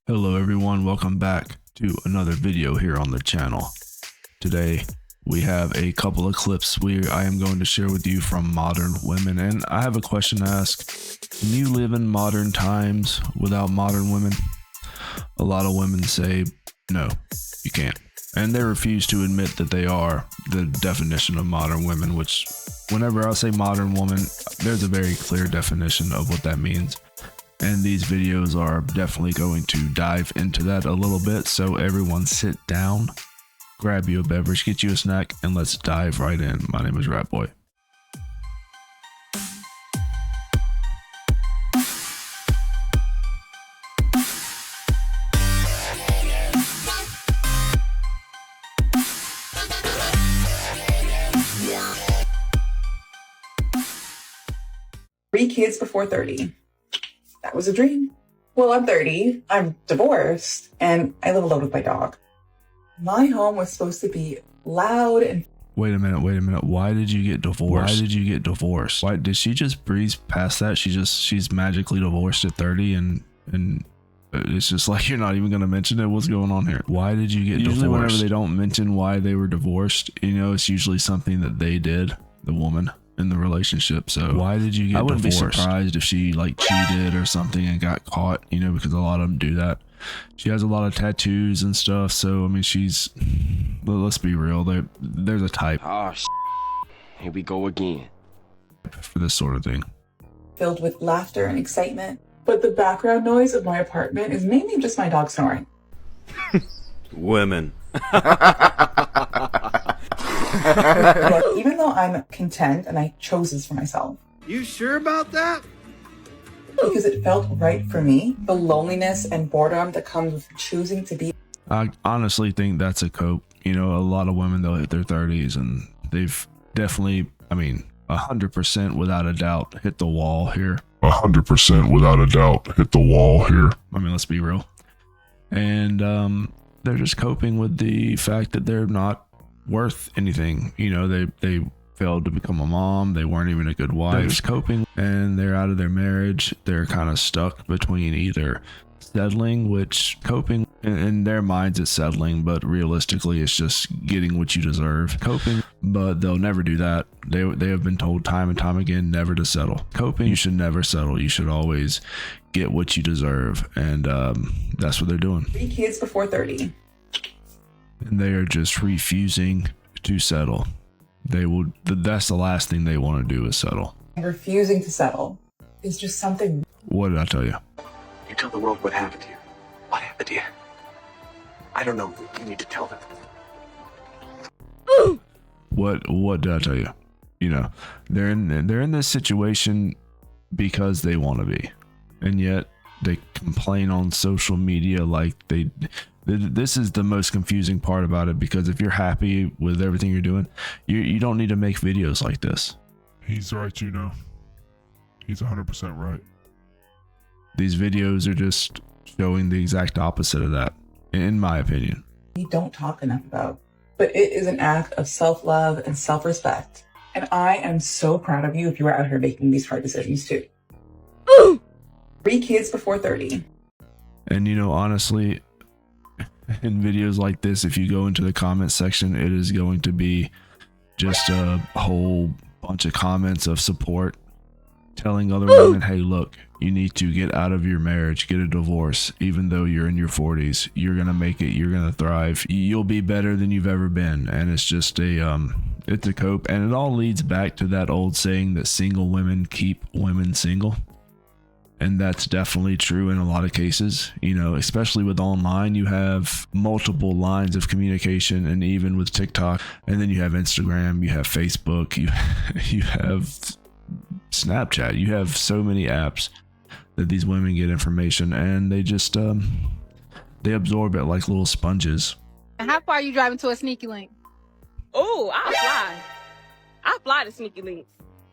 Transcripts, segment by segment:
Hello everyone, welcome back to another video here on the channel. Today we have a couple of clips I am going to share with you from modern women, and I have a question to ask. Can you live in modern times without modern women? A lot of women say no, you can't, and they refuse to admit that they are the definition of modern women, which whenever I say modern woman, there's a very clear definition of what that means. And these videos are definitely going to dive into that a little bit. So everyone sit down, grab you a beverage, get you a snack, and let's dive right in. My name is Ratboy. Three kids before 30. That was a dream. Well, I'm 30, I'm divorced, and I live alone with my dog. My home was supposed to be loud and... Wait a minute. Why did you get divorced? Why did she just breeze past that? She's magically divorced at 30 and it's just like, you're not even going to mention it. What's going on here? Why did you get divorced? Whenever they don't mention why they were divorced, you know, it's usually something that they did, the woman in the relationship. So why did you get divorced? I wouldn't be surprised if she like cheated or something and got caught, you know, because a lot of them do that. She has a lot of tattoos and stuff, so I mean, let's be real, there's a type. Oh, here we go again. For this sort of thing. Filled with laughter and excitement. But the background noise of my apartment is mainly just my dog snoring. Women. Even though I'm content and I chose this for myself. You sure about that? Because it felt right for me. The loneliness and boredom that comes with choosing to be. I honestly think that's a cope. You know, a lot of women, they'll hit their 30s and they've definitely, I mean, 100% without a doubt hit the wall here. 100% without a doubt hit the wall here. I mean, let's be real. And they're just coping with the fact that they're not worth anything. You know, they failed to become a mom. They weren't even a good wife. They're just coping, and they're out of their marriage. They're kind of stuck between either settling, which coping in their minds is settling, but realistically it's just getting what you deserve. Coping, but they'll never do that. They have been told time and time again never to settle. Coping, you should never settle. You should always get what you deserve, and that's what they're doing. 3 kids before 30. And they are just refusing to settle. That's the last thing they want to do is settle. And refusing to settle is just something. What did I tell you? You tell the world what happened to you. What happened to you? I don't know. You need to tell them. What did I tell you? You know, they're in this situation because they want to be, and yet they complain on social media like this is the most confusing part about it, because if you're happy with everything you're doing, you don't need to make videos like this. He's right, you know. He's 100% right. These videos are just showing the exact opposite of that, in my opinion. We don't talk enough about. But it is an act of self-love and self-respect. And I am so proud of you if you are out here making these hard decisions too. 3 kids before 30. And you know, honestly, in videos like this, if you go into the comment section, it is going to be just a whole bunch of comments of support, telling other women, hey, look, you need to get out of your marriage, get a divorce. Even though you're in your 40s, you're gonna make it, you're gonna thrive, you'll be better than you've ever been. And it's just it's a cope, and it all leads back to that old saying that single women keep women single. And that's definitely true in a lot of cases. You know, especially with online, you have multiple lines of communication, and even with TikTok, and then you have Instagram, you have Facebook, you have Snapchat, you have so many apps that these women get information, and they just they absorb it like little sponges. And how far are you driving to a sneaky link? Oh, I'll fly to Sneaky Links.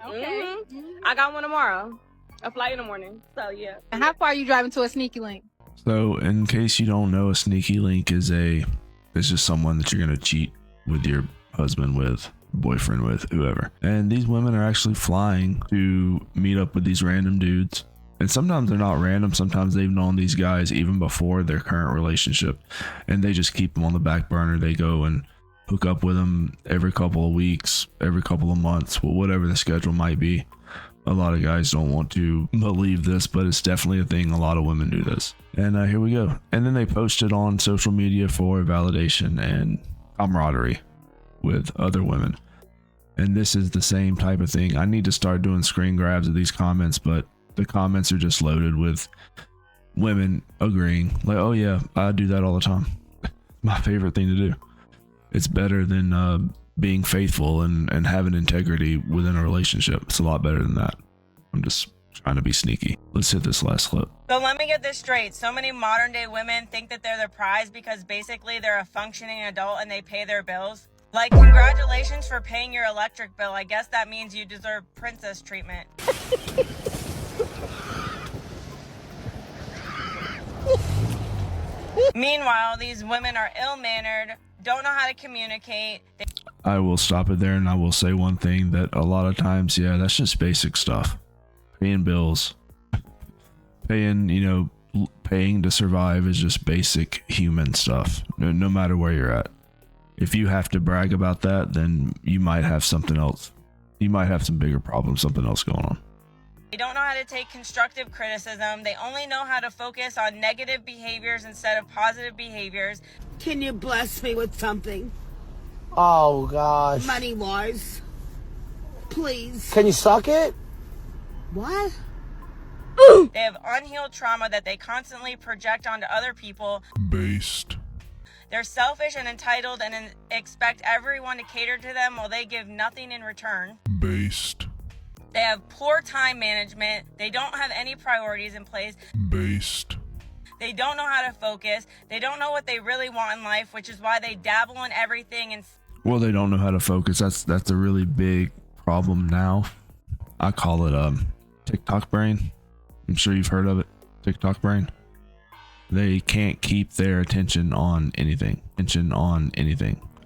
Okay. I got one tomorrow. A flight in the morning. So yeah. And how far are you driving to a sneaky link? So in case you don't know, a sneaky link is just someone that you're gonna cheat with your husband with, boyfriend with, whoever. And these women are actually flying to meet up with these random dudes And sometimes they're not random. Sometimes they've known these guys even before their current relationship, and they just keep them on the back burner. They go and hook up with them every couple of weeks, every couple of months, whatever the schedule might be. A lot of guys don't want to believe this, but it's definitely a thing. A lot of women do this. And here we go. And then they post it on social media for validation and camaraderie with other women. And this is the same type of thing. I need to start doing screen grabs of these comments, but the comments are just loaded with women agreeing, like, oh yeah, I do that all the time. My favorite thing to do. It's better than being faithful and having integrity within a relationship. It's a lot better than that. I'm just trying to be sneaky. Let's hit this last clip. So let me get this straight. So many modern day women think that they're the prize because basically they're a functioning adult and they pay their bills. Like, congratulations for paying your electric bill. I guess that means you deserve princess treatment. Meanwhile, these women are ill-mannered, don't know how to communicate. I will stop it there, and I will say one thing that a lot of times, yeah, that's just basic stuff. Paying bills, paying, paying to survive is just basic human stuff, no matter where you're at. If you have to brag about that, then you might have something else. You might have some bigger problems, something else going on. They don't know how to take constructive criticism. They only know how to focus on negative behaviors instead of positive behaviors. Can you bless me with something? Oh, gosh. Money-wise. Please. Can you suck it? What? They have unhealed trauma that they constantly project onto other people. Based. They're selfish and entitled and expect everyone to cater to them while they give nothing in return. Based. They have poor time management. They don't have any priorities in place. Based. They don't know how to focus. They don't know what they really want in life, which is why they dabble in everything. And Well, they don't know how to focus. That's a really big problem now. I call it TikTok brain. I'm sure you've heard of it. TikTok brain. They can't keep their attention on anything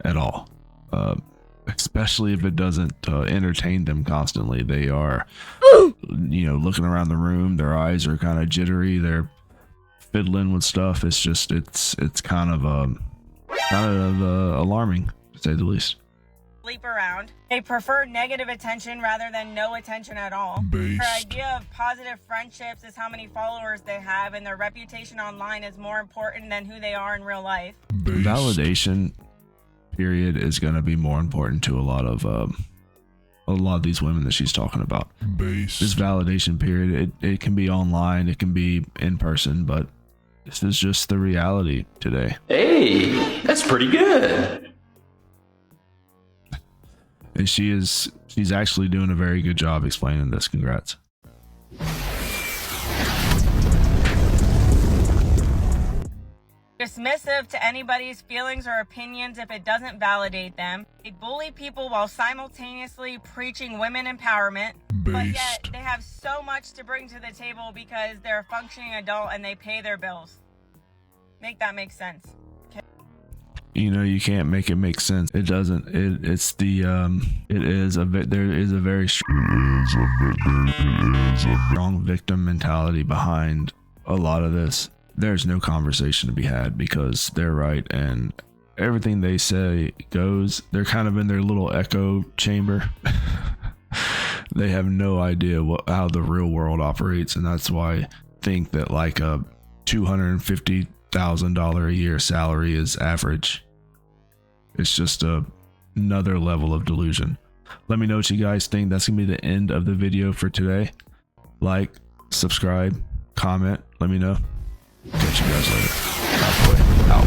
at all. Especially if it doesn't entertain them constantly. They are, looking around the room. Their eyes are kind of jittery. They're fiddling with stuff. It's just, it's kind of alarming, to say the least. sleep around. They prefer negative attention rather than no attention at all. Based. Their idea of positive friendships is how many followers they have, and their reputation online is more important than who they are in real life. Based. Validation period is going to be more important to a lot of these women that she's talking about. Based. This validation period, it can be online, it can be in person, but this is just the reality today. Hey, that's pretty good. And she's actually doing a very good job explaining this. Congrats. Dismissive to anybody's feelings or opinions if it doesn't validate them. They bully people while simultaneously preaching women empowerment. But yet they have so much to bring to the table because they're a functioning adult and they pay their bills. Make that make sense. You can't make it make sense. It doesn't. There is a very strong victim mentality behind a lot of this. There's no conversation to be had because they're right and everything they say goes. They're kind of in their little echo chamber. They have no idea how the real world operates, and that's why I think that like a $250,000 a year salary is average. It's just another level of delusion. Let me know what you guys think. That's gonna be the end of the video for today. Like, subscribe, comment, let me know. Catch you guys later. Boy, out.